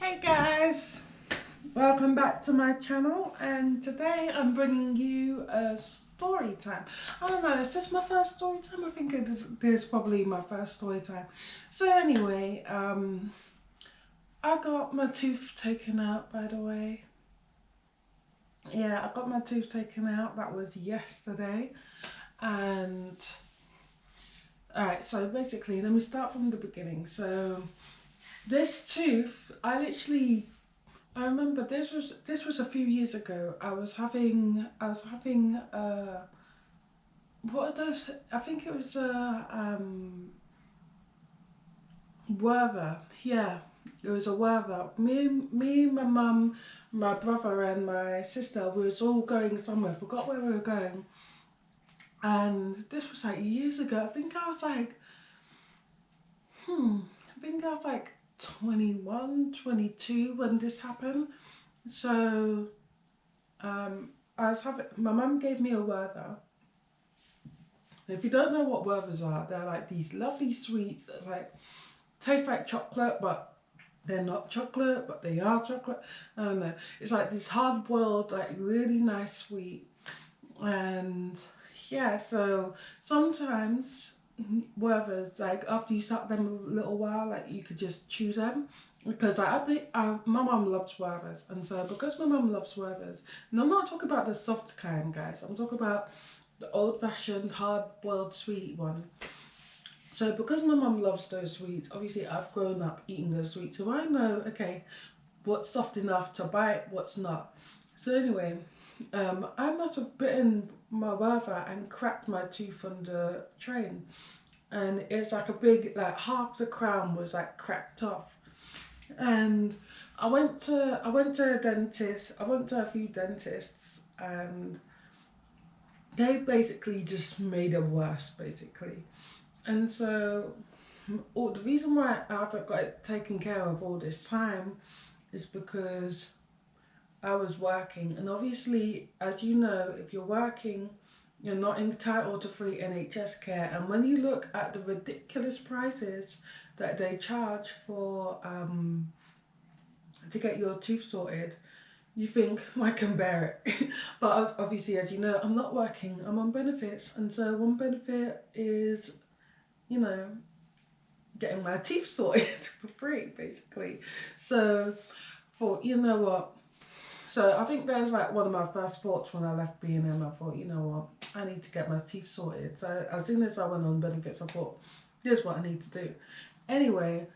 Hey guys, welcome back to my channel, and today I'm bringing you a story time. I don't know, is this my first story time? I think it is probably my first story time. So anyway, I got my tooth taken out, by the way. Yeah, I got my tooth taken out. That was yesterday. And alright, so basically let me start from the beginning. So this tooth, I remember this was a few years ago. I was having what are those? I think it was Werther. Yeah, it was a Werther. Me, my mum, my brother, and my sister was all going somewhere. Forgot where we were going, and this was like years ago. I think I was like, I think I was like 21, 22 when this happened. So I was having, my mum gave me a Werther. If you don't know what Werthers are, they're like these lovely sweets that like taste like chocolate, but they're not chocolate, but they are chocolate. I don't know. It's like this hard boiled, like really nice sweet. And yeah, so sometimes Werthers, like after you start them a little while, like you could just chew them. Because like, my mum loves Werthers, and so because my mum loves Werthers, and I'm not talking about the soft kind, guys. I'm talking about the old-fashioned, hard-boiled sweet one. So because my mum loves those sweets, obviously I've grown up eating those sweets, so I know, okay, what's soft enough to bite, what's not. So anyway, I must have bitten my Werther and cracked my tooth on the train, and it's like a big, like half the crown was like cracked off. And I went to a dentist. I went to a few dentists, and they basically just made it worse, basically. And so, the reason why I haven't got it taken care of all this time is because I was working. And obviously, as you know, if you're working, you're not entitled to free NHS care. And when you look at the ridiculous prices that they charge for to get your tooth sorted, you think, I can bear it. But obviously, as you know, I'm not working, I'm on benefits. And so one benefit is, you know, getting my teeth sorted for free, basically. So, thought, you know what? So I think that was like one of my first thoughts when I left B&M. I thought, you know what? I need to get my teeth sorted. So as soon as I went on benefits, I thought, this is what I need to do. Anyway,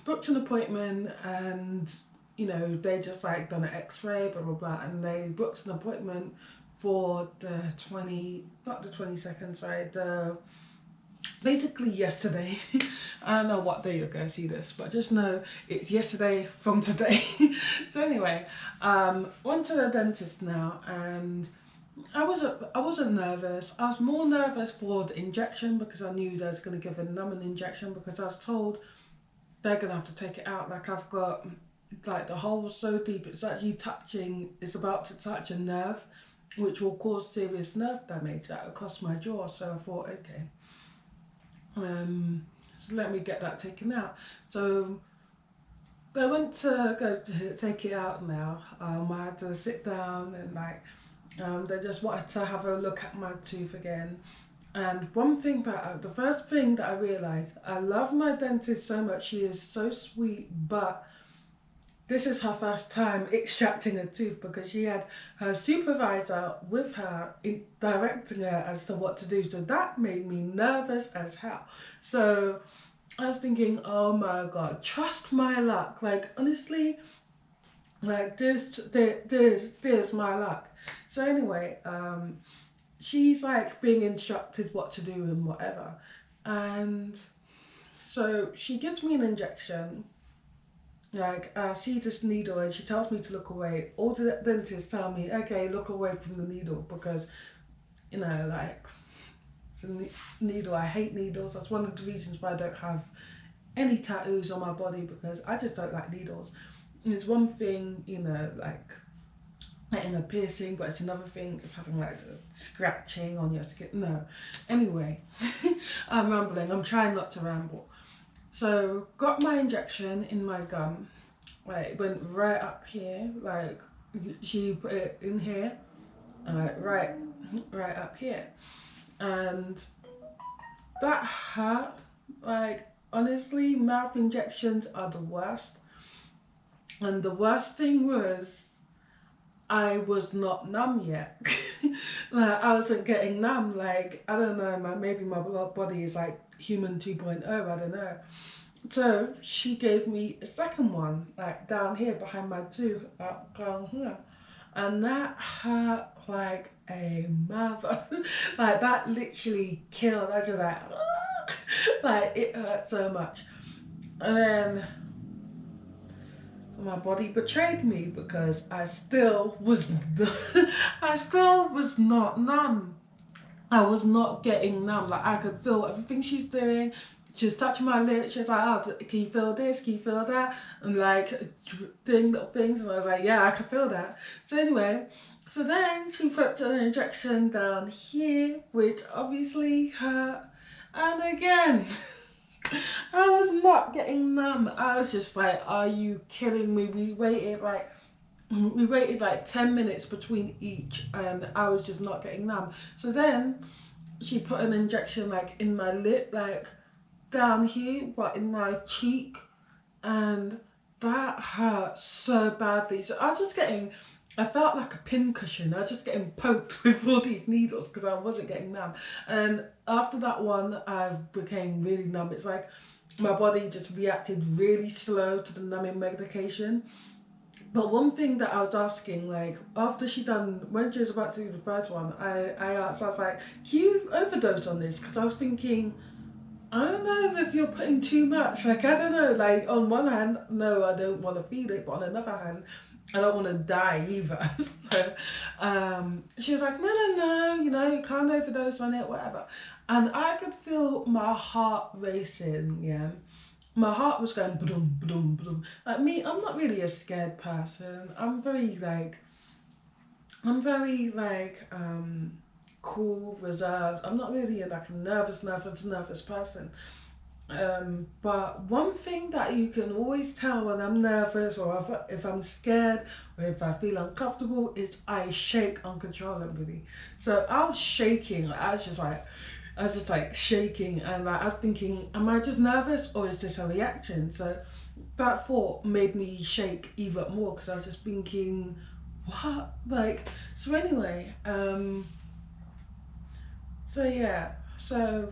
booked an appointment, and you know, they just like done an x-ray, blah blah blah, and they booked an appointment for the 20, not the 22nd, sorry, the basically yesterday. I don't know what day you're gonna see this, but just know it's yesterday from today. So anyway, went to the dentist now, and I wasn't nervous. I was more nervous for the injection because I knew they was gonna give a numbing injection, because I was told they're gonna have to take it out. Like I've got like the hole so deep, it's actually touching, it's about to touch a nerve, which will cause serious nerve damage that will cost my jaw. So I thought, okay, so let me get that taken out. So I went to go to take it out now. I had to sit down, and like they just wanted to have a look at my tooth again. And the first thing that I realised, I love my dentist so much. She is so sweet, but this is her first time extracting a tooth, because she had her supervisor with her directing her as to what to do. So that made me nervous as hell. So I was thinking, oh my God, trust my luck. Like honestly, like this my luck. So anyway, she's like being instructed what to do and whatever. And so she gives me an injection. Like, I see this needle and she tells me to look away. All the dentists tell me, okay, look away from the needle, because, you know, like, it's a needle. I hate needles. That's one of the reasons why I don't have any tattoos on my body, because I just don't like needles. And it's one thing, you know, like getting a piercing, but it's another thing just having like scratching on your skin. No. Anyway, I'm rambling. I'm trying not to ramble. So got my injection in my gum, like it went right up here, like she put it in here, right up here, and that hurt. Like honestly, mouth injections are the worst, and the worst thing was I was not numb yet. Like I wasn't getting numb. Like I don't know, maybe my body is like human 2.0. I don't know. So she gave me a second one, like down here behind my tooth, up down here, and that hurt like a mother. Like that literally killed. I just like, like it hurt so much, and then my body betrayed me because I still was, I still was not numb. I was not getting numb. Like I could feel everything she's doing. She was touching my lips. She was like, "Oh, can you feel this? Can you feel that?" And like doing little things. And I was like, "Yeah, I could feel that." So anyway, so then she put an injection down here, which obviously hurt. And again, I was not getting numb. I was just like, "Are you kidding me?" We waited like 10 minutes between each, and I was just not getting numb. So then she put an injection like in my lip, like down here, but in my cheek, and that hurt so badly. So I felt like a pincushion. I was just getting poked with all these needles because I wasn't getting numb. And after that one, I became really numb. It's like my body just reacted really slow to the numbing medication. But one thing that I was asking, like, after when she was about to do the first one, I asked, I was like, can you overdose on this? Because I was thinking, I don't know if you're putting too much. Like, I don't know. Like, on one hand, no, I don't want to feel it. But on another hand, I don't want to die either. So she was like, no, you can't overdose on it, whatever. And I could feel my heart racing, yeah. My heart was going boom, boom, boom. Like me, I'm not really a scared person. I'm very cool, reserved. I'm not really like a nervous person. But one thing that you can always tell when I'm nervous or if I'm scared or if I feel uncomfortable is I shake uncontrollably. So I was shaking. I was just like shaking, and like I was thinking, am I just nervous or is this a reaction? So that thought made me shake even more because I was just thinking, what? Like, so anyway, so yeah, so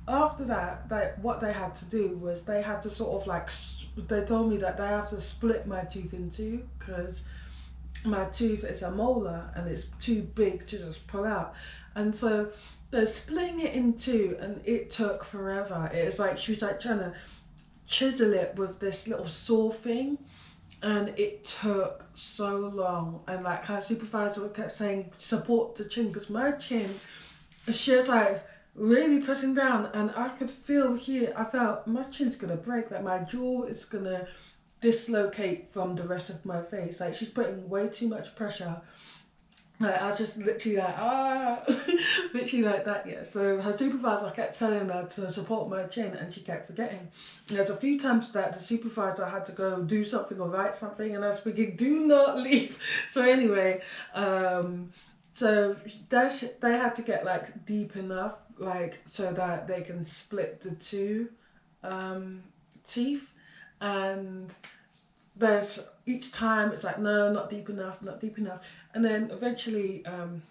after that, what they had to do was they had to sort of like, they told me that they have to split my tooth in two because my tooth is a molar and it's too big to just pull out. And so they're splitting it in two, and it took forever. It was like she was like trying to chisel it with this little saw thing, and it took so long. And like her supervisor kept saying, support the chin, because my chin, she was like really pressing down, and I could feel here, I felt my chin's gonna break, like my jaw is gonna dislocate from the rest of my face. Like she's putting way too much pressure. Like I was just literally like, literally like that, yeah. So her supervisor kept telling her to support my chin, and she kept forgetting. And there's a few times that the supervisor had to go do something or write something, and I was thinking, do not leave. So anyway, so they had to get like deep enough, like so that they can split the two teeth, and there's each time it's like, no, not deep enough, and then eventually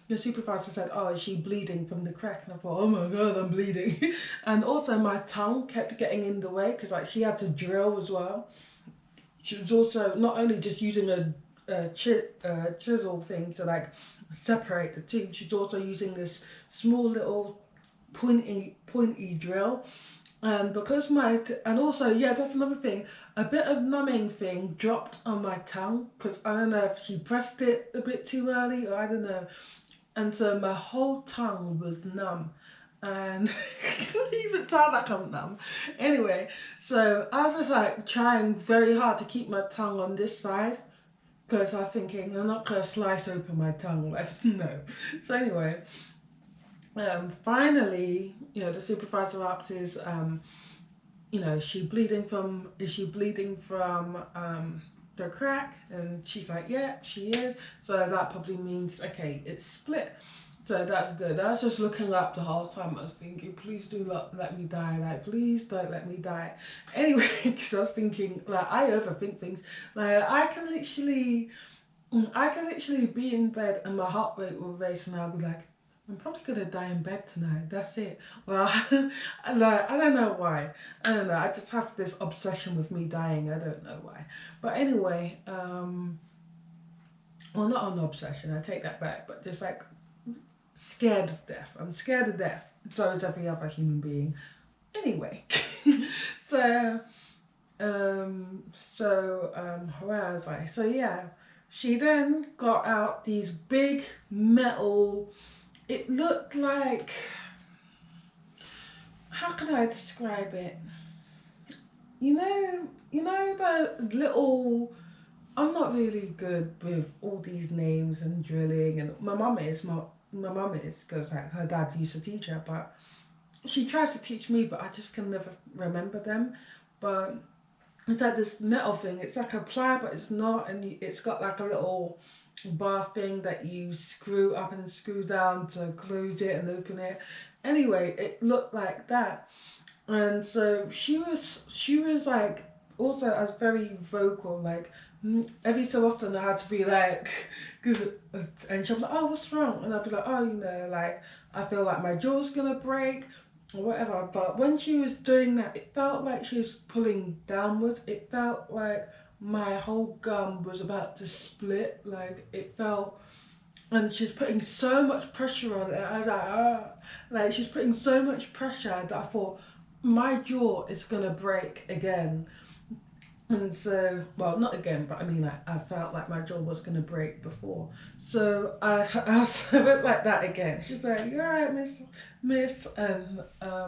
the supervisor said, oh, is she bleeding from the crack? And I thought, oh my god, I'm bleeding. And also my tongue kept getting in the way because like she had to drill as well. She was also not only just using a chisel thing to like separate the teeth, she's also using this small little pointy drill. And because and also, yeah, that's another thing, a bit of numbing thing dropped on my tongue because I don't know if she pressed it a bit too early or I don't know. And so my whole tongue was numb, and I can't even sound like I'm numb. Anyway, so I was just like trying very hard to keep my tongue on this side because I'm thinking I'm not going to slice open my tongue, like, no. So anyway, finally, the supervisor asked his you know, is she bleeding from the crack? And she's like, yeah, she is. So that probably means, okay, it's split. So that's good. I was just looking up the whole time. I was thinking, please do not let me die. Like, please don't let me die. Anyway, because I was thinking, like, I overthink things. Like, I can literally be in bed and my heart rate will race, and I'll be like, I'm probably gonna die in bed tonight. That's it. Well, like, I don't know why. I don't know. I just have this obsession with me dying. I don't know why. But anyway, well, not an obsession. I take that back. But just like scared of death. I'm scared of death. So is every other human being. Anyway, so where was I? So yeah, she then got out these big metal. It looked like, how can I describe it? You know the little. I'm not really good with all these names and drilling, and my mum is because like her dad used to teach her, but she tries to teach me, but I just can never remember them. But it's like this metal thing. It's like a ply, but it's not, and it's got like a little bar thing that you screw up and screw down to close it and open it. Anyway, it looked like that, and so she was like also as very vocal, like every so often I had to be like, cause, and she'll be like, oh, what's wrong? And I'll be like, oh, you know, like I feel like my jaw's gonna break or whatever. But when she was doing that, it felt like she was pulling downwards. It felt like my whole gum was about to split. Like it felt, and she's putting so much pressure on it. I was like, ah, like she's putting so much pressure that I thought my jaw is gonna break again. And so, well, not again, but I mean, like, I felt like my jaw was going to break before. So I went like that again. She's like, you all right, miss? And I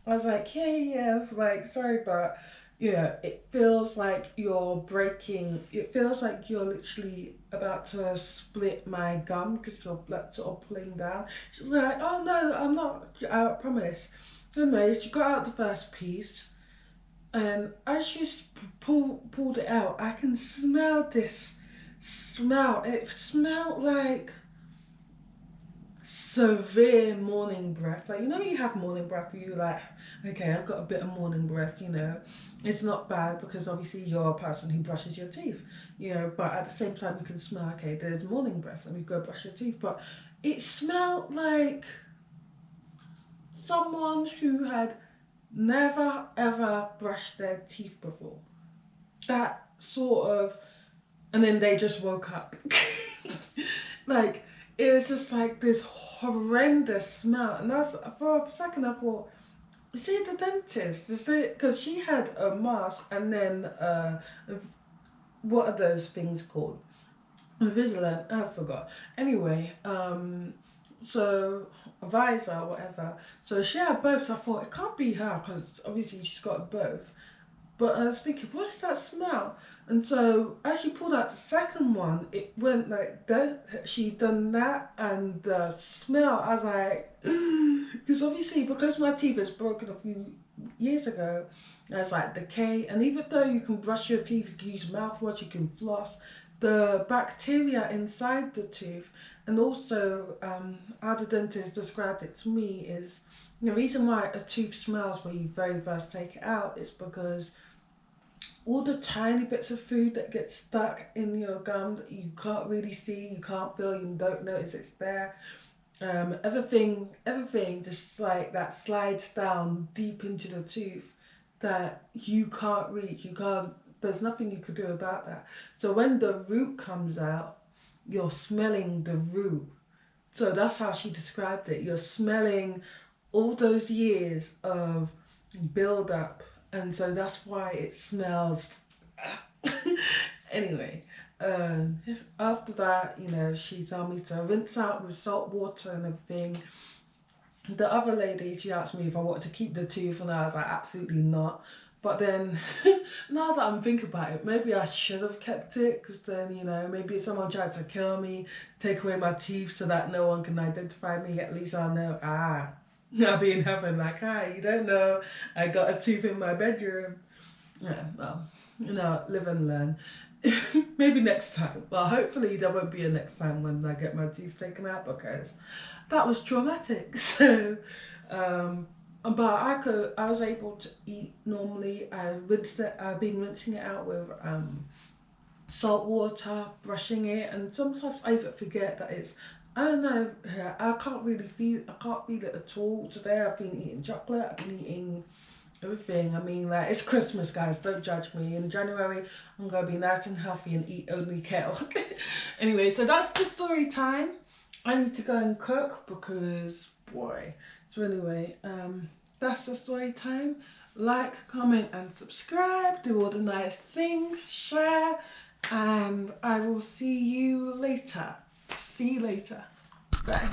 was like, yeah. I was like, sorry, but, yeah, it feels like you're breaking. It feels like you're literally about to split my gum because you're like, sort of pulling down. She's like, oh, no, I'm not. I promise. Anyway, she got out the first piece. And as she pulled it out, I can smell this smell. It smelled like severe morning breath. Like, you know, you have morning breath, you like, okay, I've got a bit of morning breath, you know. It's not bad because obviously you're a person who brushes your teeth, you know, but at the same time you can smell, okay, there's morning breath, let me go brush your teeth. But it smelled like someone who had never ever brushed their teeth before. That sort of, and then they just woke up. Like, it was just like this horrendous smell. And that's, for a second I thought, is it the dentist? Is it, because she had a mask and then, what are those things called? Invisalign, I forgot. Anyway, so a visor or whatever. So she had both. So I thought it can't be her because obviously she's got both. But I was thinking, what's that smell? And so as she pulled out the second one, it went like that. She done that, and the smell. I was like, because obviously because my teeth is broken a few years ago, there's like decay. And even though you can brush your teeth, you can use mouthwash, you can floss, the bacteria inside the tooth, and also how the dentist described it to me is the reason why a tooth smells when you very first take it out is because all the tiny bits of food that get stuck in your gum that you can't really see, you can't feel, you don't notice it's there. Everything just like that slides down deep into the tooth that you can't reach. There's nothing you could do about that. So when the root comes out, you're smelling the root. So that's how she described it. You're smelling all those years of build up, and so that's why it smells. Anyway, after that, you know, she told me to rinse out with salt water and everything. The other lady, she asked me if I wanted to keep the tooth, and I was like, absolutely not. But then, now that I'm thinking about it, maybe I should have kept it, because then, you know, maybe if someone tried to kill me, take away my teeth so that no one can identify me, at least I'll know, I'll be in heaven like, hi, you don't know, I got a tooth in my bedroom. Yeah, well, live and learn. Maybe next time. Well, hopefully there won't be a next time when I get my teeth taken out, because that was traumatic. So, but I was able to eat normally. I've been rinsing it out with salt water, brushing it, and sometimes I even forget that it's, I don't know, I can't feel it at all. Today I've been eating chocolate, I've been eating everything. I mean, like, it's Christmas, guys, don't judge me. In January, I'm going to be nice and healthy and eat only kale. Anyway, so that's the story time. I need to go and cook because, boy. So anyway, that's the story time. Like, comment and subscribe. Do all the nice things. Share. And I will see you later. See you later. Bye.